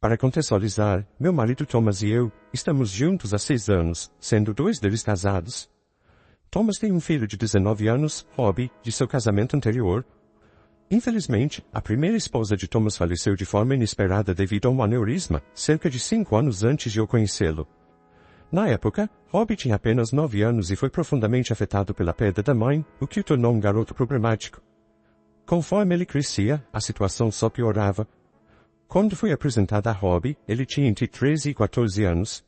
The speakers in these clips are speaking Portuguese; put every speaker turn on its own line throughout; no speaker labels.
Para contextualizar, meu marido Thomas e eu estamos juntos há 6 anos, sendo 2 deles casados. Thomas tem um filho de 19 anos, Robbie, de seu casamento anterior. Infelizmente, a primeira esposa de Thomas faleceu de forma inesperada devido a um aneurisma, cerca de 5 anos antes de eu conhecê-lo. Na época, Robbie tinha apenas 9 anos e foi profundamente afetado pela perda da mãe, o que o tornou um garoto problemático. Conforme ele crescia, a situação só piorava. Quando fui apresentada a Robbie, ele tinha entre 13 e 14 anos.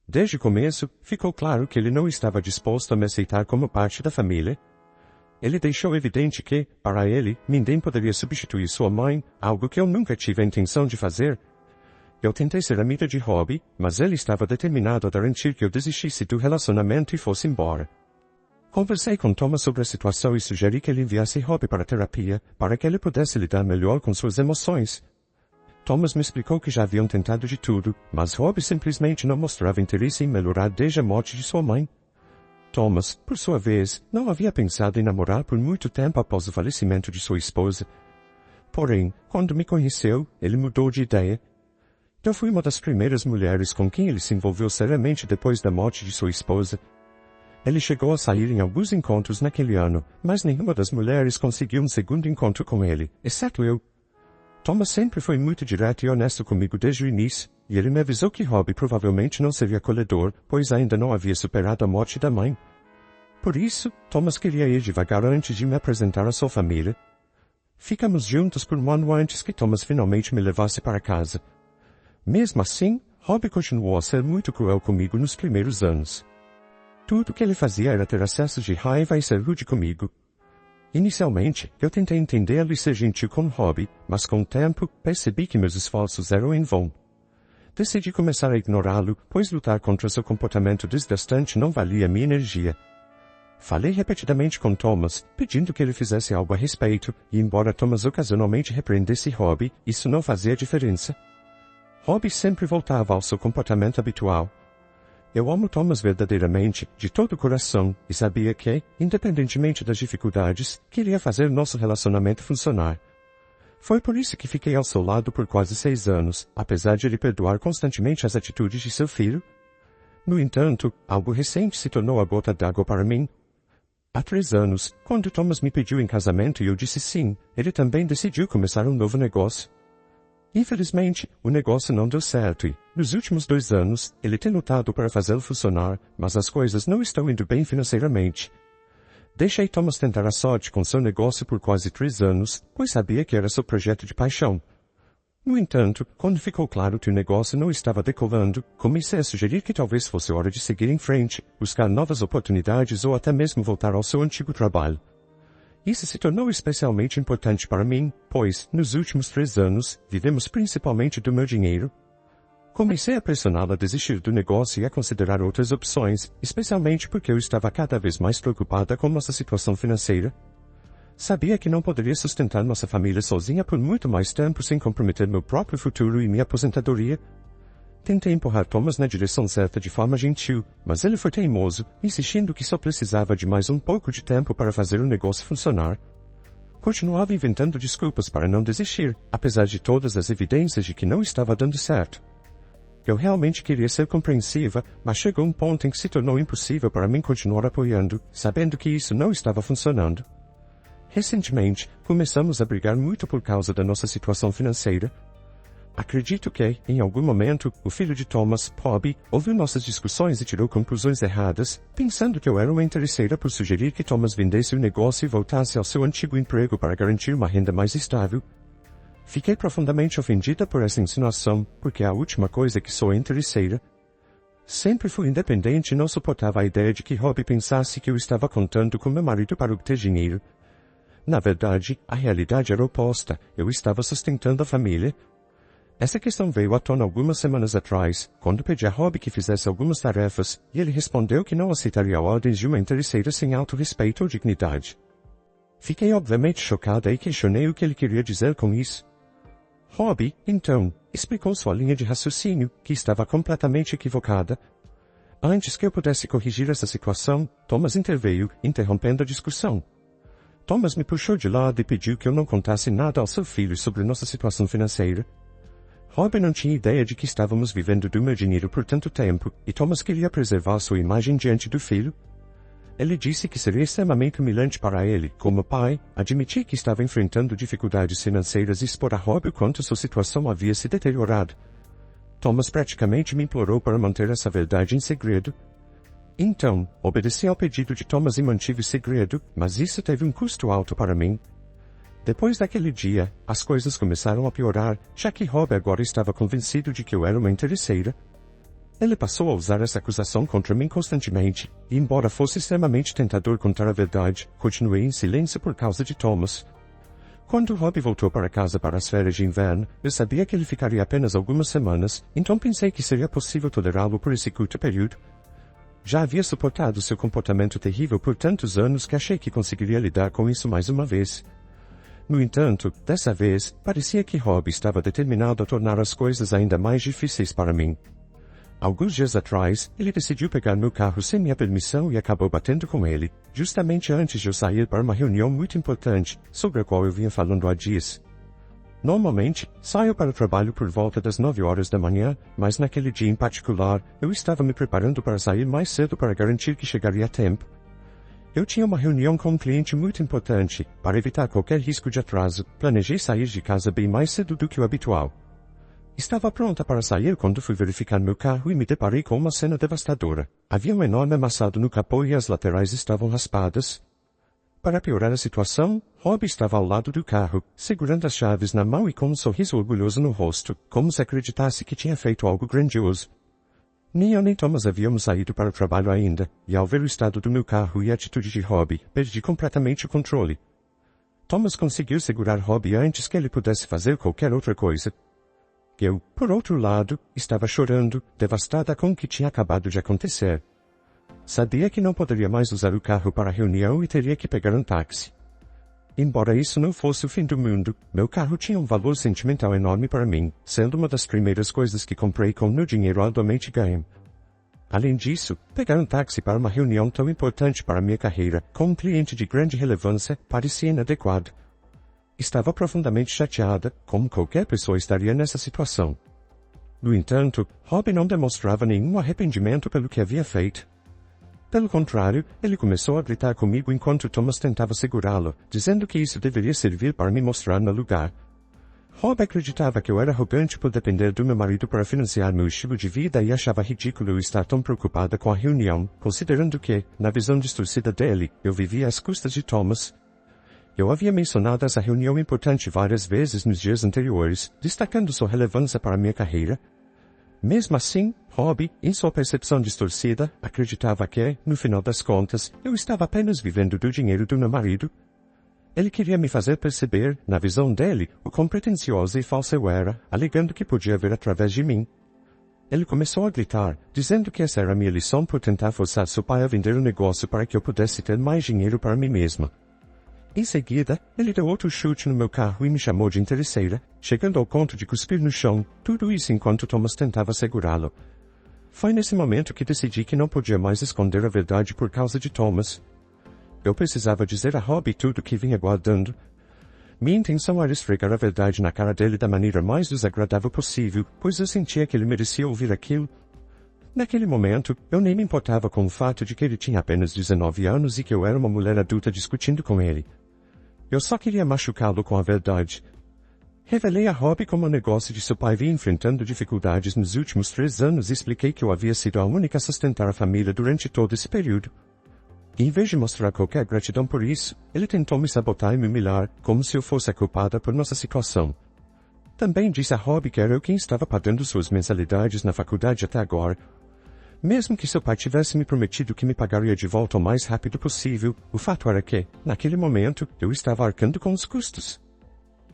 Desde o começo, ficou claro que ele não estava disposto a me aceitar como parte da família. Ele deixou evidente que, para ele, ninguém poderia substituir sua mãe, algo que eu nunca tive a intenção de fazer. Eu tentei ser amiga de Robbie, mas ele estava determinado a garantir que eu desistisse do relacionamento e fosse embora. Conversei com Thomas sobre a situação e sugeri que ele enviasse Robbie para a terapia, para que ele pudesse lidar melhor com suas emoções. Thomas me explicou que já haviam tentado de tudo, mas Robbie simplesmente não mostrava interesse em melhorar desde a morte de sua mãe. Thomas, por sua vez, não havia pensado em namorar por muito tempo após o falecimento de sua esposa. Porém, quando me conheceu, ele mudou de ideia. Eu fui uma das primeiras mulheres com quem ele se envolveu seriamente depois da morte de sua esposa. Ele chegou a sair em alguns encontros naquele ano, mas nenhuma das mulheres conseguiu um segundo encontro com ele, exceto eu. Thomas sempre foi muito direto e honesto comigo desde o início, e ele me avisou que Robbie provavelmente não seria acolhedor, pois ainda não havia superado a morte da mãe. Por isso, Thomas queria ir devagar antes de me apresentar à sua família. Ficamos juntos por um ano antes que Thomas finalmente me levasse para casa. Mesmo assim, Robbie continuou a ser muito cruel comigo nos primeiros anos. Tudo o que ele fazia era ter acessos de raiva e ser rude comigo. Inicialmente, eu tentei entendê-lo e ser gentil com Robbie, mas com o tempo, percebi que meus esforços eram em vão. Decidi começar a ignorá-lo, pois lutar contra seu comportamento desgastante não valia minha energia. Falei repetidamente com Thomas, pedindo que ele fizesse algo a respeito, e embora Thomas ocasionalmente repreendesse Robbie, isso não fazia diferença. Robbie sempre voltava ao seu comportamento habitual. Eu amo Thomas verdadeiramente, de todo o coração, e sabia que, independentemente das dificuldades, queria fazer nosso relacionamento funcionar. Foi por isso que fiquei ao seu lado por quase 6 anos, apesar de ele perdoar constantemente as atitudes de seu filho. No entanto, algo recente se tornou a gota d'água para mim. Há 3 anos, quando Thomas me pediu em casamento e eu disse sim, ele também decidiu começar um novo negócio. Infelizmente, o negócio não deu certo e, nos últimos 2 anos, ele tem lutado para fazê-lo funcionar, mas as coisas não estão indo bem financeiramente. Deixei Thomas tentar a sorte com seu negócio por quase 3 anos, pois sabia que era seu projeto de paixão. No entanto, quando ficou claro que o negócio não estava decolando, comecei a sugerir que talvez fosse hora de seguir em frente, buscar novas oportunidades ou até mesmo voltar ao seu antigo trabalho. Isso se tornou especialmente importante para mim, pois, nos últimos 3 anos, vivemos principalmente do meu dinheiro. Comecei a pressioná-la a desistir do negócio e a considerar outras opções, especialmente porque eu estava cada vez mais preocupada com nossa situação financeira. Sabia que não poderia sustentar nossa família sozinha por muito mais tempo sem comprometer meu próprio futuro e minha aposentadoria. Tentei empurrar Thomas na direção certa de forma gentil, mas ele foi teimoso, insistindo que só precisava de mais um pouco de tempo para fazer o negócio funcionar. Continuava inventando desculpas para não desistir, apesar de todas as evidências de que não estava dando certo. Eu realmente queria ser compreensiva, mas chegou um ponto em que se tornou impossível para mim continuar apoiando, sabendo que isso não estava funcionando. Recentemente, começamos a brigar muito por causa da nossa situação financeira. Acredito que, em algum momento, o filho de Thomas, Robbie, ouviu nossas discussões e tirou conclusões erradas, pensando que eu era uma interesseira por sugerir que Thomas vendesse o negócio e voltasse ao seu antigo emprego para garantir uma renda mais estável. Fiquei profundamente ofendida por essa insinuação, porque a última coisa que sou é interesseira. Sempre fui independente e não suportava a ideia de que Robbie pensasse que eu estava contando com meu marido para obter dinheiro. Na verdade, a realidade era oposta, eu estava sustentando a família. Essa questão veio à tona algumas semanas atrás, quando pedi a Robbie que fizesse algumas tarefas, e ele respondeu que não aceitaria ordens de uma interesseira sem autorrespeito ou dignidade. Fiquei obviamente chocada e questionei o que ele queria dizer com isso. Robbie, então, explicou sua linha de raciocínio, que estava completamente equivocada. Antes que eu pudesse corrigir essa situação, Thomas interveio, interrompendo a discussão. Thomas me puxou de lado e pediu que eu não contasse nada ao seu filho sobre nossa situação financeira. Rob não tinha ideia de que estávamos vivendo do meu dinheiro por tanto tempo, e Thomas queria preservar sua imagem diante do filho. Ele disse que seria extremamente humilhante para ele, como pai, admitir que estava enfrentando dificuldades financeiras e expor a Rob o quanto sua situação havia se deteriorado. Thomas praticamente me implorou para manter essa verdade em segredo. Então, obedeci ao pedido de Thomas e mantive o segredo, mas isso teve um custo alto para mim. Depois daquele dia, as coisas começaram a piorar, já que Rob agora estava convencido de que eu era uma interesseira. Ele passou a usar essa acusação contra mim constantemente, e embora fosse extremamente tentador contar a verdade, continuei em silêncio por causa de Thomas. Quando Rob voltou para casa para as férias de inverno, eu sabia que ele ficaria apenas algumas semanas, então pensei que seria possível tolerá-lo por esse curto período. Já havia suportado seu comportamento terrível por tantos anos que achei que conseguiria lidar com isso mais uma vez. No entanto, dessa vez, parecia que Rob estava determinado a tornar as coisas ainda mais difíceis para mim. Alguns dias atrás, ele decidiu pegar meu carro sem minha permissão e acabou batendo com ele, justamente antes de eu sair para uma reunião muito importante, sobre a qual eu vinha falando há dias. Normalmente, saio para o trabalho por volta das 9 horas da manhã, mas naquele dia em particular, eu estava me preparando para sair mais cedo para garantir que chegaria a tempo. Eu tinha uma reunião com um cliente muito importante. Para evitar qualquer risco de atraso, planejei sair de casa bem mais cedo do que o habitual. Estava pronta para sair quando fui verificar meu carro e me deparei com uma cena devastadora. Havia um enorme amassado no capô e as laterais estavam raspadas. Para piorar a situação, Rob estava ao lado do carro, segurando as chaves na mão e com um sorriso orgulhoso no rosto, como se acreditasse que tinha feito algo grandioso. Nem eu nem Thomas havíamos saído para o trabalho ainda, e ao ver o estado do meu carro e a atitude de Rob, perdi completamente o controle. Thomas conseguiu segurar Rob antes que ele pudesse fazer qualquer outra coisa. Eu, por outro lado, estava chorando, devastada com o que tinha acabado de acontecer. Sabia que não poderia mais usar o carro para a reunião e teria que pegar um táxi. Embora isso não fosse o fim do mundo, meu carro tinha um valor sentimental enorme para mim, sendo uma das primeiras coisas que comprei com meu dinheiro arduamente ganho. Além disso, pegar um táxi para uma reunião tão importante para minha carreira, com um cliente de grande relevância, parecia inadequado. Estava profundamente chateada, como qualquer pessoa estaria nessa situação. No entanto, Rob não demonstrava nenhum arrependimento pelo que havia feito. Pelo contrário, ele começou a gritar comigo enquanto Thomas tentava segurá-lo, dizendo que isso deveria servir para me mostrar meu lugar. Rob acreditava que eu era arrogante por depender do meu marido para financiar meu estilo de vida e achava ridículo eu estar tão preocupada com a reunião, considerando que, na visão distorcida dele, eu vivia às custas de Thomas. Eu havia mencionado essa reunião importante várias vezes nos dias anteriores, destacando sua relevância para minha carreira. Mesmo assim, Rob, em sua percepção distorcida, acreditava que, no final das contas, eu estava apenas vivendo do dinheiro do meu marido. Ele queria me fazer perceber, na visão dele, o quão pretensiosa e falsa eu era, alegando que podia ver através de mim. Ele começou a gritar, dizendo que essa era a minha lição por tentar forçar seu pai a vender o negócio para que eu pudesse ter mais dinheiro para mim mesma. Em seguida, ele deu outro chute no meu carro e me chamou de interesseira, chegando ao ponto de cuspir no chão, tudo isso enquanto Thomas tentava segurá-lo. Foi nesse momento que decidi que não podia mais esconder a verdade por causa de Thomas. Eu precisava dizer a Rob tudo o que vinha guardando. Minha intenção era esfregar a verdade na cara dele da maneira mais desagradável possível, pois eu sentia que ele merecia ouvir aquilo. Naquele momento, eu nem me importava com o fato de que ele tinha apenas 19 anos e que eu era uma mulher adulta discutindo com ele. Eu só queria machucá-lo com a verdade. Revelei a Rob como o negócio de seu pai vinha enfrentando dificuldades nos últimos 3 anos e expliquei que eu havia sido a única a sustentar a família durante todo esse período. E em vez de mostrar qualquer gratidão por isso, ele tentou me sabotar e me humilhar, como se eu fosse a culpada por nossa situação. Também disse a Rob que era eu quem estava pagando suas mensalidades na faculdade até agora. Mesmo que seu pai tivesse me prometido que me pagaria de volta o mais rápido possível, o fato era que, naquele momento, eu estava arcando com os custos.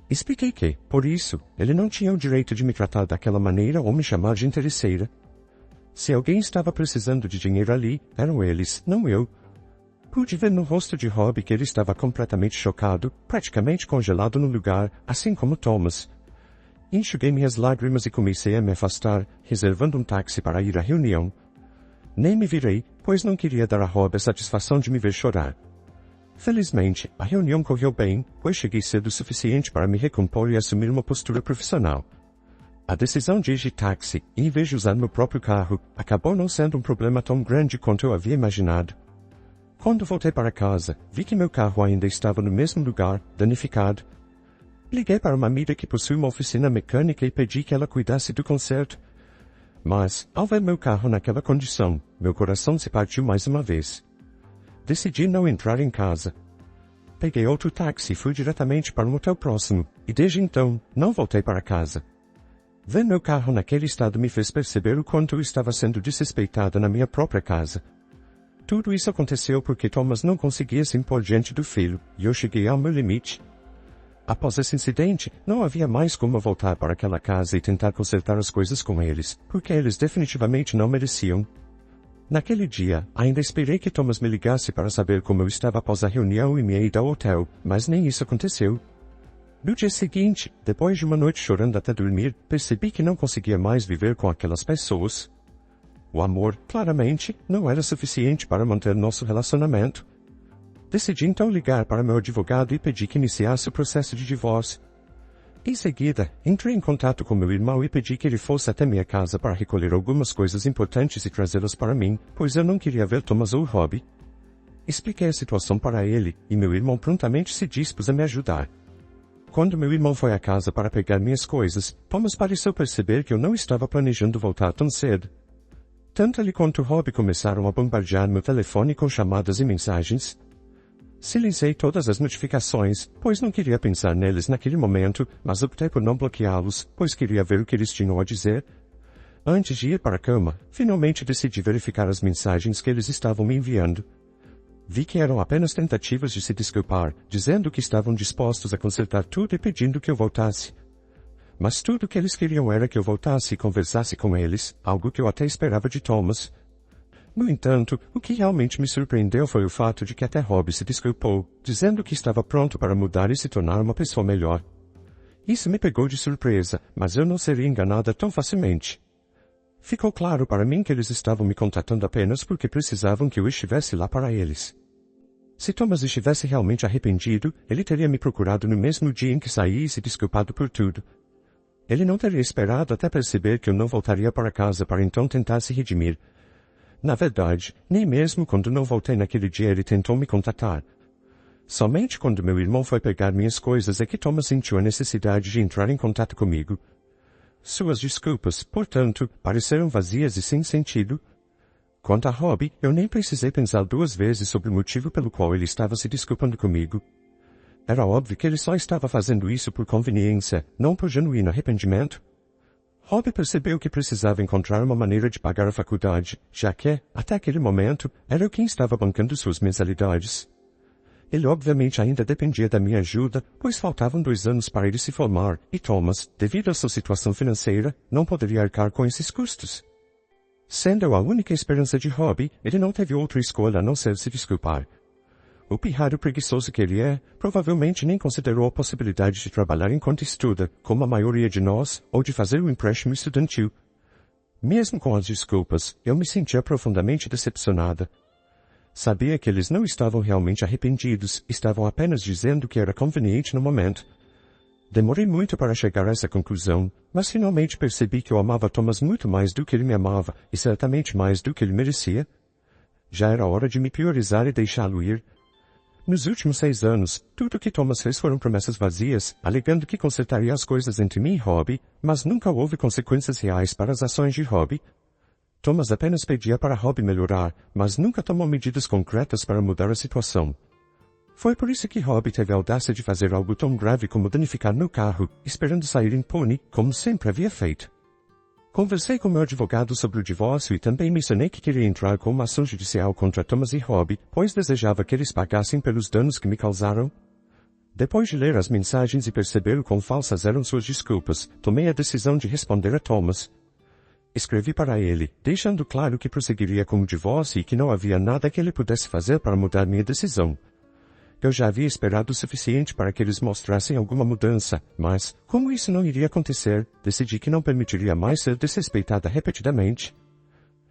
Expliquei que, por isso, ele não tinha o direito de me tratar daquela maneira ou me chamar de interesseira. Se alguém estava precisando de dinheiro ali, eram eles, não eu. Pude ver no rosto de Rob que ele estava completamente chocado, praticamente congelado no lugar, assim como Thomas. Enxuguei minhas lágrimas e comecei a me afastar, reservando um táxi para ir à reunião. Nem me virei, pois não queria dar a Rob a satisfação de me ver chorar. Felizmente, a reunião correu bem, pois cheguei cedo o suficiente para me recompor e assumir uma postura profissional. A decisão de ir de táxi, em vez de usar meu próprio carro, acabou não sendo um problema tão grande quanto eu havia imaginado. Quando voltei para casa, vi que meu carro ainda estava no mesmo lugar, danificado. Liguei para uma amiga que possui uma oficina mecânica e pedi que ela cuidasse do conserto. Mas, ao ver meu carro naquela condição, meu coração se partiu mais uma vez. Decidi não entrar em casa. Peguei outro táxi e fui diretamente para um hotel próximo, e desde então, não voltei para casa. Ver meu carro naquele estado me fez perceber o quanto eu estava sendo desrespeitada na minha própria casa. Tudo isso aconteceu porque Thomas não conseguia se impor diante do filho, e eu cheguei ao meu limite. Após esse incidente, não havia mais como voltar para aquela casa e tentar consertar as coisas com eles, porque eles definitivamente não mereciam. Naquele dia, ainda esperei que Thomas me ligasse para saber como eu estava após a reunião e minha ida ao hotel, mas nem isso aconteceu. No dia seguinte, depois de uma noite chorando até dormir, percebi que não conseguia mais viver com aquelas pessoas. O amor, claramente, não era suficiente para manter nosso relacionamento. Decidi então ligar para meu advogado e pedi que iniciasse o processo de divórcio. Em seguida, entrei em contato com meu irmão e pedi que ele fosse até minha casa para recolher algumas coisas importantes e trazê-las para mim, pois eu não queria ver Thomas ou Robbie. Expliquei a situação para ele, e meu irmão prontamente se dispôs a me ajudar. Quando meu irmão foi à casa para pegar minhas coisas, Thomas pareceu perceber que eu não estava planejando voltar tão cedo. Tanto ele quanto Robbie começaram a bombardear meu telefone com chamadas e mensagens. Silenciei todas as notificações, pois não queria pensar neles naquele momento, mas optei por não bloqueá-los, pois queria ver o que eles tinham a dizer. Antes de ir para a cama, finalmente decidi verificar as mensagens que eles estavam me enviando. Vi que eram apenas tentativas de se desculpar, dizendo que estavam dispostos a consertar tudo e pedindo que eu voltasse. Mas tudo o que eles queriam era que eu voltasse e conversasse com eles, algo que eu até esperava de Thomas. No entanto, o que realmente me surpreendeu foi o fato de que até Robbie se desculpou, dizendo que estava pronto para mudar e se tornar uma pessoa melhor. Isso me pegou de surpresa, mas eu não seria enganada tão facilmente. Ficou claro para mim que eles estavam me contatando apenas porque precisavam que eu estivesse lá para eles. Se Thomas estivesse realmente arrependido, ele teria me procurado no mesmo dia em que saí e se desculpado por tudo. Ele não teria esperado até perceber que eu não voltaria para casa para então tentar se redimir. Na verdade, nem mesmo quando não voltei naquele dia ele tentou me contatar. Somente quando meu irmão foi pegar minhas coisas é que Thomas sentiu a necessidade de entrar em contato comigo. Suas desculpas, portanto, pareceram vazias e sem sentido. Quanto a Robbie, eu nem precisei pensar duas vezes sobre o motivo pelo qual ele estava se desculpando comigo. Era óbvio que ele só estava fazendo isso por conveniência, não por genuíno arrependimento. Robbie percebeu que precisava encontrar uma maneira de pagar a faculdade, já que, até aquele momento, era eu quem estava bancando suas mensalidades. Ele obviamente ainda dependia da minha ajuda, pois faltavam 2 anos para ele se formar, e Thomas, devido à sua situação financeira, não poderia arcar com esses custos. Sendo eu a única esperança de Robbie, ele não teve outra escolha a não ser se desculpar. O pirralho preguiçoso que ele é, provavelmente nem considerou a possibilidade de trabalhar enquanto estuda, como a maioria de nós, ou de fazer um empréstimo estudantil. Mesmo com as desculpas, eu me sentia profundamente decepcionada. Sabia que eles não estavam realmente arrependidos, estavam apenas dizendo que era conveniente no momento. Demorei muito para chegar a essa conclusão, mas finalmente percebi que eu amava Thomas muito mais do que ele me amava, e certamente mais do que ele merecia. Já era hora de me priorizar e deixá-lo ir. Nos últimos 6 anos, tudo o que Thomas fez foram promessas vazias, alegando que consertaria as coisas entre mim e Robbie, mas nunca houve consequências reais para as ações de Robbie. Thomas apenas pedia para Robbie melhorar, mas nunca tomou medidas concretas para mudar a situação. Foi por isso que Robbie teve a audácia de fazer algo tão grave como danificar meu carro, esperando sair impune, como sempre havia feito. Conversei com meu advogado sobre o divórcio e também mencionei que queria entrar com uma ação judicial contra Thomas e Robbie, pois desejava que eles pagassem pelos danos que me causaram. Depois de ler as mensagens e perceber o quão falsas eram suas desculpas, tomei a decisão de responder a Thomas. Escrevi para ele, deixando claro que prosseguiria com o divórcio e que não havia nada que ele pudesse fazer para mudar minha decisão. Eu já havia esperado o suficiente para que eles mostrassem alguma mudança, mas, como isso não iria acontecer, decidi que não permitiria mais ser desrespeitada repetidamente.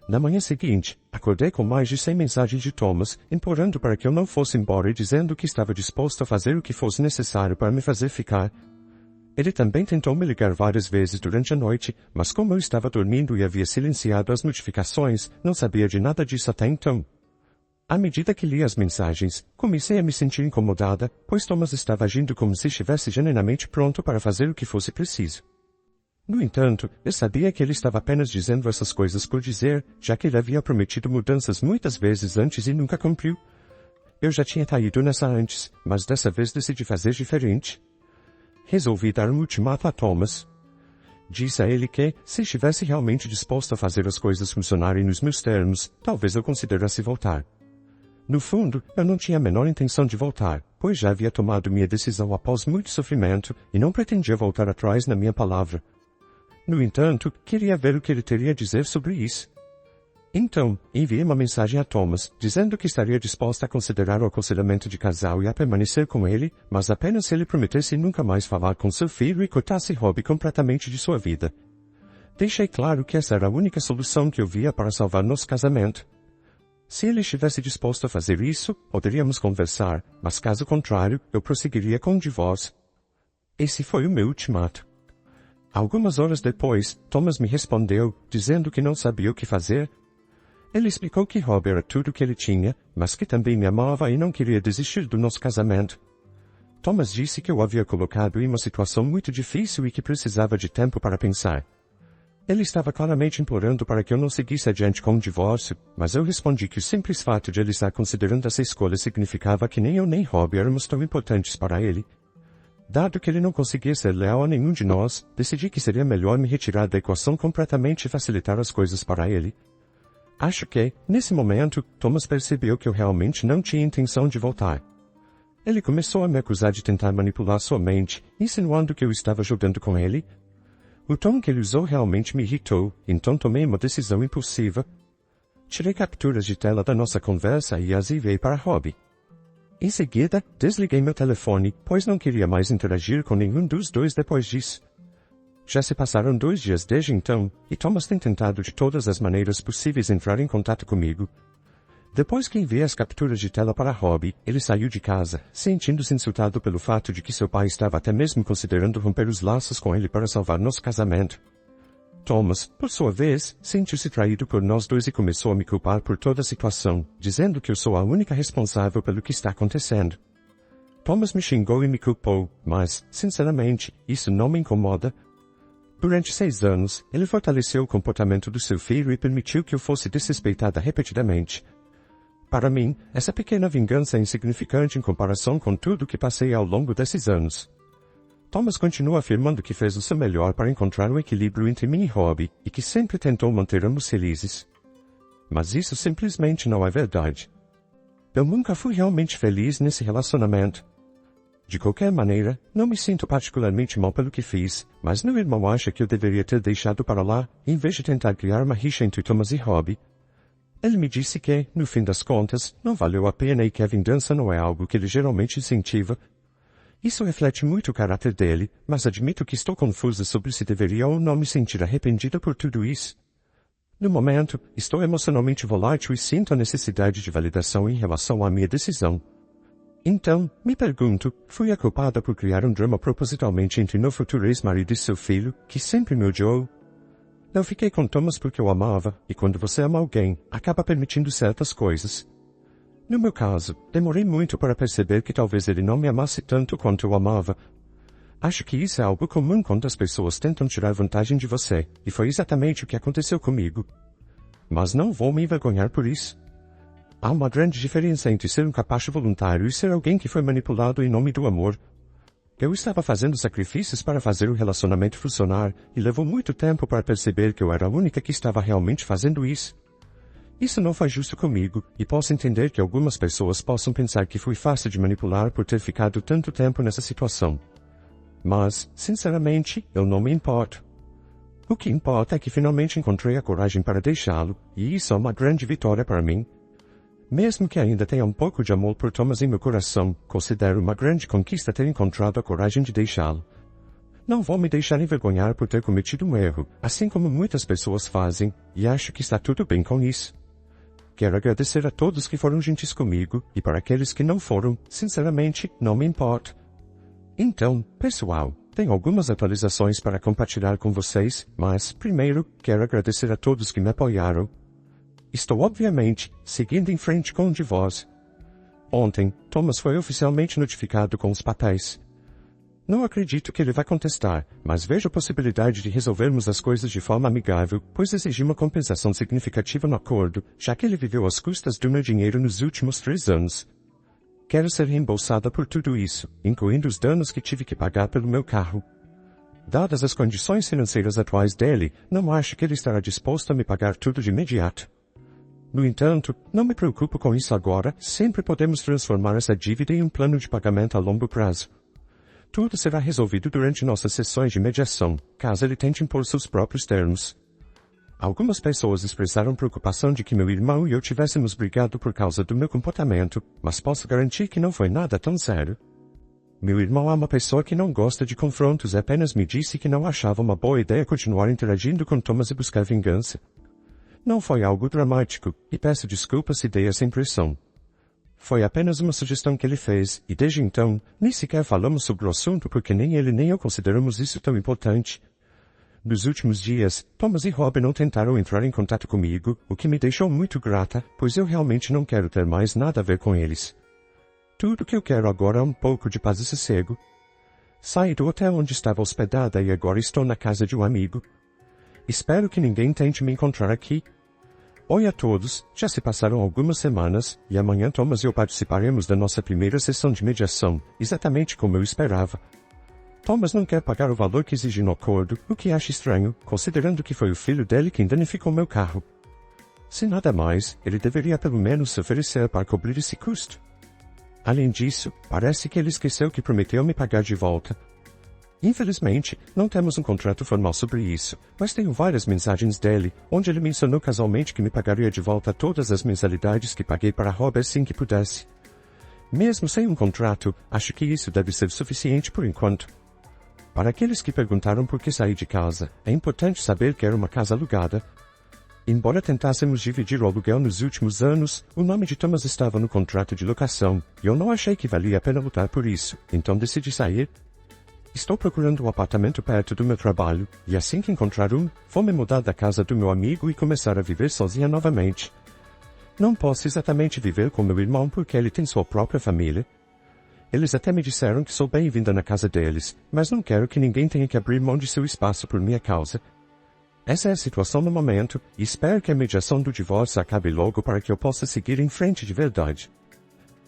Na manhã seguinte, acordei com mais de 100 mensagens de Thomas, implorando para que eu não fosse embora e dizendo que estava disposto a fazer o que fosse necessário para me fazer ficar. Ele também tentou me ligar várias vezes durante a noite, mas como eu estava dormindo e havia silenciado as notificações, não sabia de nada disso até então. À medida que lia as mensagens, comecei a me sentir incomodada, pois Thomas estava agindo como se estivesse genuinamente pronto para fazer o que fosse preciso. No entanto, eu sabia que ele estava apenas dizendo essas coisas por dizer, já que ele havia prometido mudanças muitas vezes antes e nunca cumpriu. Eu já tinha caído nessa antes, mas dessa vez decidi fazer diferente. Resolvi dar um ultimato a Thomas. Disse a ele que, se estivesse realmente disposto a fazer as coisas funcionarem nos meus termos, talvez eu considerasse voltar. No fundo, eu não tinha a menor intenção de voltar, pois já havia tomado minha decisão após muito sofrimento e não pretendia voltar atrás na minha palavra. No entanto, queria ver o que ele teria a dizer sobre isso. Então, enviei uma mensagem a Thomas, dizendo que estaria disposta a considerar o aconselhamento de casal e a permanecer com ele, mas apenas se ele prometesse nunca mais falar com seu filho e cortasse Robbie completamente de sua vida. Deixei claro que essa era a única solução que eu via para salvar nosso casamento. Se ele estivesse disposto a fazer isso, poderíamos conversar, mas caso contrário, eu prosseguiria com o divórcio. Esse foi o meu ultimato. Algumas horas depois, Thomas me respondeu, dizendo que não sabia o que fazer. Ele explicou que Robbie era tudo o que ele tinha, mas que também me amava e não queria desistir do nosso casamento. Thomas disse que eu havia colocado em uma situação muito difícil e que precisava de tempo para pensar. Ele estava claramente implorando para que eu não seguisse adiante com o divórcio, mas eu respondi que o simples fato de ele estar considerando essa escolha significava que nem eu nem Robbie éramos tão importantes para ele. Dado que ele não conseguia ser leal a nenhum de nós, decidi que seria melhor me retirar da equação completamente e facilitar as coisas para ele. Acho que, nesse momento, Thomas percebeu que eu realmente não tinha intenção de voltar. Ele começou a me acusar de tentar manipular sua mente, insinuando que eu estava jogando com ele. O tom que ele usou realmente me irritou, então tomei uma decisão impulsiva. Tirei capturas de tela da nossa conversa e as enviei para Robbie. Em seguida, desliguei meu telefone, pois não queria mais interagir com nenhum dos dois depois disso. Já se passaram 2 dias desde então, e Thomas tem tentado de todas as maneiras possíveis entrar em contato comigo. Depois que enviei as capturas de tela para Robbie, ele saiu de casa, sentindo-se insultado pelo fato de que seu pai estava até mesmo considerando romper os laços com ele para salvar nosso casamento. Thomas, por sua vez, sentiu-se traído por nós dois e começou a me culpar por toda a situação, dizendo que eu sou a única responsável pelo que está acontecendo. Thomas me xingou e me culpou, mas, sinceramente, isso não me incomoda. Durante 6 anos, ele fortaleceu o comportamento do seu filho e permitiu que eu fosse desrespeitada repetidamente. Para mim, essa pequena vingança é insignificante em comparação com tudo o que passei ao longo desses anos. Thomas continua afirmando que fez o seu melhor para encontrar um equilíbrio entre mim e Robbie, e que sempre tentou manter ambos felizes. Mas isso simplesmente não é verdade. Eu nunca fui realmente feliz nesse relacionamento. De qualquer maneira, não me sinto particularmente mal pelo que fiz, mas meu irmão acha que eu deveria ter deixado para lá, em vez de tentar criar uma rixa entre Thomas e Robbie. Ele me disse que, no fim das contas, não valeu a pena e que a vingança não é algo que ele geralmente incentiva. Isso reflete muito o caráter dele, mas admito que estou confusa sobre se deveria ou não me sentir arrependida por tudo isso. No momento, estou emocionalmente volátil e sinto a necessidade de validação em relação à minha decisão. Então, me pergunto, fui a culpada por criar um drama propositalmente entre meu futuro ex-marido e seu filho, que sempre me odiou? Eu fiquei com Thomas porque eu amava, e quando você ama alguém, acaba permitindo certas coisas. No meu caso, demorei muito para perceber que talvez ele não me amasse tanto quanto eu amava. Acho que isso é algo comum quando as pessoas tentam tirar vantagem de você, e foi exatamente o que aconteceu comigo. Mas não vou me envergonhar por isso. Há uma grande diferença entre ser um capacho voluntário e ser alguém que foi manipulado em nome do amor. Eu estava fazendo sacrifícios para fazer o relacionamento funcionar, e levou muito tempo para perceber que eu era a única que estava realmente fazendo isso. Isso não foi justo comigo, e posso entender que algumas pessoas possam pensar que fui fácil de manipular por ter ficado tanto tempo nessa situação. Mas, sinceramente, eu não me importo. O que importa é que finalmente encontrei a coragem para deixá-lo, e isso é uma grande vitória para mim. Mesmo que ainda tenha um pouco de amor por Thomas em meu coração, considero uma grande conquista ter encontrado a coragem de deixá-lo. Não vou me deixar envergonhar por ter cometido um erro, assim como muitas pessoas fazem, e acho que está tudo bem com isso. Quero agradecer a todos que foram gentis comigo, e para aqueles que não foram, sinceramente, não me importa. Então, pessoal, Tenho algumas atualizações para compartilhar com vocês, mas, primeiro, quero agradecer a todos que me apoiaram. Estou obviamente seguindo em frente com o divórcio. Ontem, Thomas foi oficialmente notificado com os papéis. Não acredito que ele vai contestar, mas vejo a possibilidade de resolvermos as coisas de forma amigável, pois exigi uma compensação significativa no acordo, já que ele viveu às custas do meu dinheiro nos últimos 3 anos. Quero ser reembolsada por tudo isso, incluindo os danos que tive que pagar pelo meu carro. Dadas as condições financeiras atuais dele, não acho que ele estará disposto a me pagar tudo de imediato. No entanto, não me preocupo com isso agora, sempre podemos transformar essa dívida em um plano de pagamento a longo prazo. Tudo será resolvido durante nossas sessões de mediação, caso ele tente impor seus próprios termos. Algumas pessoas expressaram preocupação de que meu irmão e eu tivéssemos brigado por causa do meu comportamento, mas posso garantir que não foi nada tão sério. Meu irmão é uma pessoa que não gosta de confrontos e apenas me disse que não achava uma boa ideia continuar interagindo com Thomas e buscar vingança. Não foi algo dramático, e peço desculpas se dei essa impressão. Foi apenas uma sugestão que ele fez, e desde então, nem sequer falamos sobre o assunto porque nem ele nem eu consideramos isso tão importante. Nos últimos dias, Thomas e Robin não tentaram entrar em contato comigo, o que me deixou muito grata, pois eu realmente não quero ter mais nada a ver com eles. Tudo que eu quero agora é um pouco de paz e sossego. Saí do hotel onde estava hospedada e agora estou na casa de um amigo. Espero que ninguém tente me encontrar aqui. Oi a todos, já se passaram algumas semanas, e amanhã Thomas e eu participaremos da nossa primeira sessão de mediação, exatamente como eu esperava. Thomas não quer pagar o valor que exigi no acordo, o que acho estranho, considerando que foi o filho dele quem danificou meu carro. Se nada mais, ele deveria pelo menos se oferecer para cobrir esse custo. Além disso, parece que ele esqueceu que prometeu me pagar de volta. Infelizmente, não temos um contrato formal sobre isso, mas tenho várias mensagens dele, onde ele mencionou casualmente que me pagaria de volta todas as mensalidades que paguei para Rob assim que pudesse. Mesmo sem um contrato, acho que isso deve ser suficiente por enquanto. Para aqueles que perguntaram por que saí de casa, é importante saber que era uma casa alugada. Embora tentássemos dividir o aluguel nos últimos anos, o nome de Thomas estava no contrato de locação, e eu não achei que valia a pena lutar por isso, então decidi sair. Estou procurando um apartamento perto do meu trabalho, e assim que encontrar um, vou me mudar da casa do meu amigo e começar a viver sozinha novamente. Não posso exatamente viver com meu irmão porque ele tem sua própria família. Eles até me disseram que sou bem-vinda na casa deles, mas não quero que ninguém tenha que abrir mão de seu espaço por minha causa. Essa é a situação no momento, e espero que a mediação do divórcio acabe logo para que eu possa seguir em frente de verdade.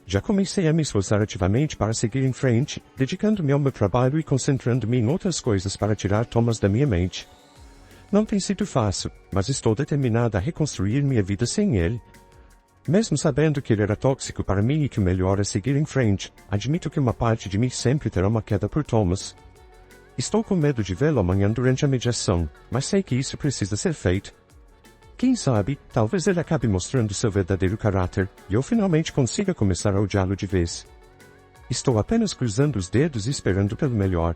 Já comecei a me esforçar ativamente para seguir em frente, dedicando-me ao meu trabalho e concentrando-me em outras coisas para tirar Thomas da minha mente. Não tem sido fácil, mas estou determinada a reconstruir minha vida sem ele. Mesmo sabendo que ele era tóxico para mim e que o melhor é seguir em frente, admito que uma parte de mim sempre terá uma queda por Thomas. Estou com medo de vê-lo amanhã durante a mediação, mas sei que isso precisa ser feito. Quem sabe, talvez ele acabe mostrando seu verdadeiro caráter, e eu finalmente consiga começar a odiá-lo de vez. Estou apenas cruzando os dedos e esperando pelo melhor.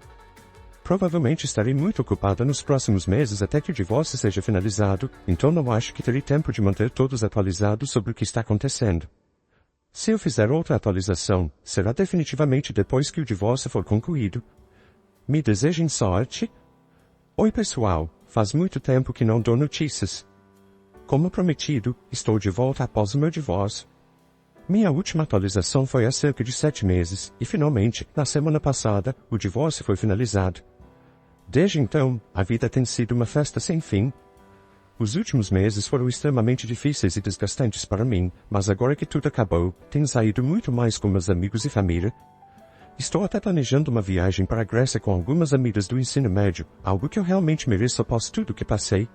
Provavelmente estarei muito ocupada nos próximos meses até que o divórcio seja finalizado, então não acho que terei tempo de manter todos atualizados sobre o que está acontecendo. Se eu fizer outra atualização, será definitivamente depois que o divórcio for concluído. Me desejem sorte? Oi pessoal, faz muito tempo que não dou notícias. Como prometido, estou de volta após o meu divórcio. Minha última atualização foi há cerca de 7 meses, e finalmente, na semana passada, o divórcio foi finalizado. Desde então, a vida tem sido uma festa sem fim. Os últimos meses foram extremamente difíceis e desgastantes para mim, mas agora que tudo acabou, tenho saído muito mais com meus amigos e família. Estou até planejando uma viagem para a Grécia com algumas amigas do ensino médio, algo que eu realmente mereço após tudo que passei.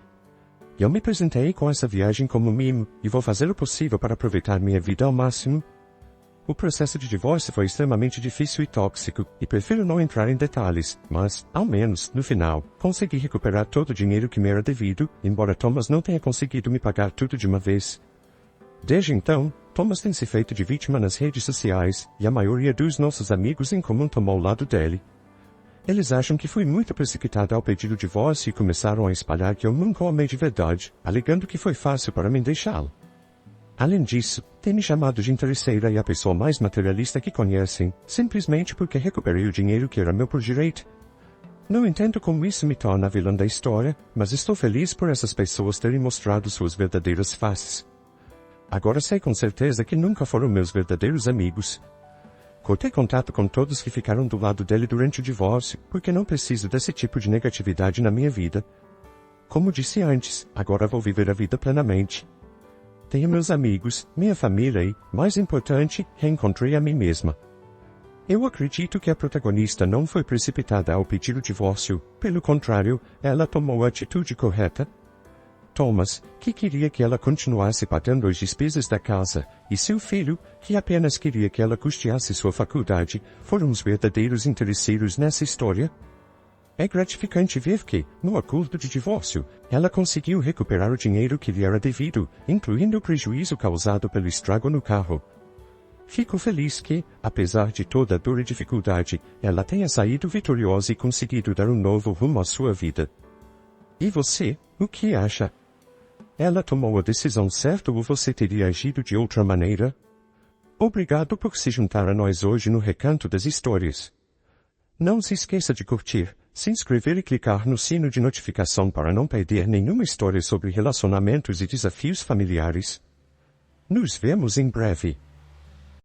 Eu me apresentei com essa viagem como mimo, e vou fazer o possível para aproveitar minha vida ao máximo. O processo de divórcio foi extremamente difícil e tóxico, e prefiro não entrar em detalhes, mas, ao menos, no final, consegui recuperar todo o dinheiro que me era devido, embora Thomas não tenha conseguido me pagar tudo de uma vez. Desde então, Thomas tem se feito de vítima nas redes sociais, e a maioria dos nossos amigos em comum tomou o lado dele. Eles acham que fui muito precipitada ao pedir o divórcio e começaram a espalhar que eu nunca o amei de verdade, alegando que foi fácil para mim deixá-lo. Além disso, tem me chamado de interesseira e a pessoa mais materialista que conhecem, simplesmente porque recuperei o dinheiro que era meu por direito. Não entendo como isso me torna a vilã da história, mas estou feliz por essas pessoas terem mostrado suas verdadeiras faces. Agora sei com certeza que nunca foram meus verdadeiros amigos. Cortei contato com todos que ficaram do lado dele durante o divórcio, porque não preciso desse tipo de negatividade na minha vida. Como disse antes, agora vou viver a vida plenamente. Tenho meus amigos, minha família e, mais importante, reencontrei a mim mesma. Eu acredito que a protagonista não foi precipitada ao pedir o divórcio, pelo contrário, ela tomou a atitude correta. Thomas, que queria que ela continuasse pagando as despesas da casa, e seu filho, que apenas queria que ela custeasse sua faculdade, foram os verdadeiros interesseiros nessa história. É gratificante ver que, no acordo de divórcio, ela conseguiu recuperar o dinheiro que lhe era devido, incluindo o prejuízo causado pelo estrago no carro. Fico feliz que, apesar de toda a dor e dificuldade, ela tenha saído vitoriosa e conseguido dar um novo rumo à sua vida. E você, o que acha? Ela tomou a decisão certa ou você teria agido de outra maneira? Obrigado por se juntar a nós hoje no Recanto das Histórias. Não se esqueça de curtir, se inscrever e clicar no sino de notificação para não perder nenhuma história sobre relacionamentos e desafios familiares. Nos vemos em breve.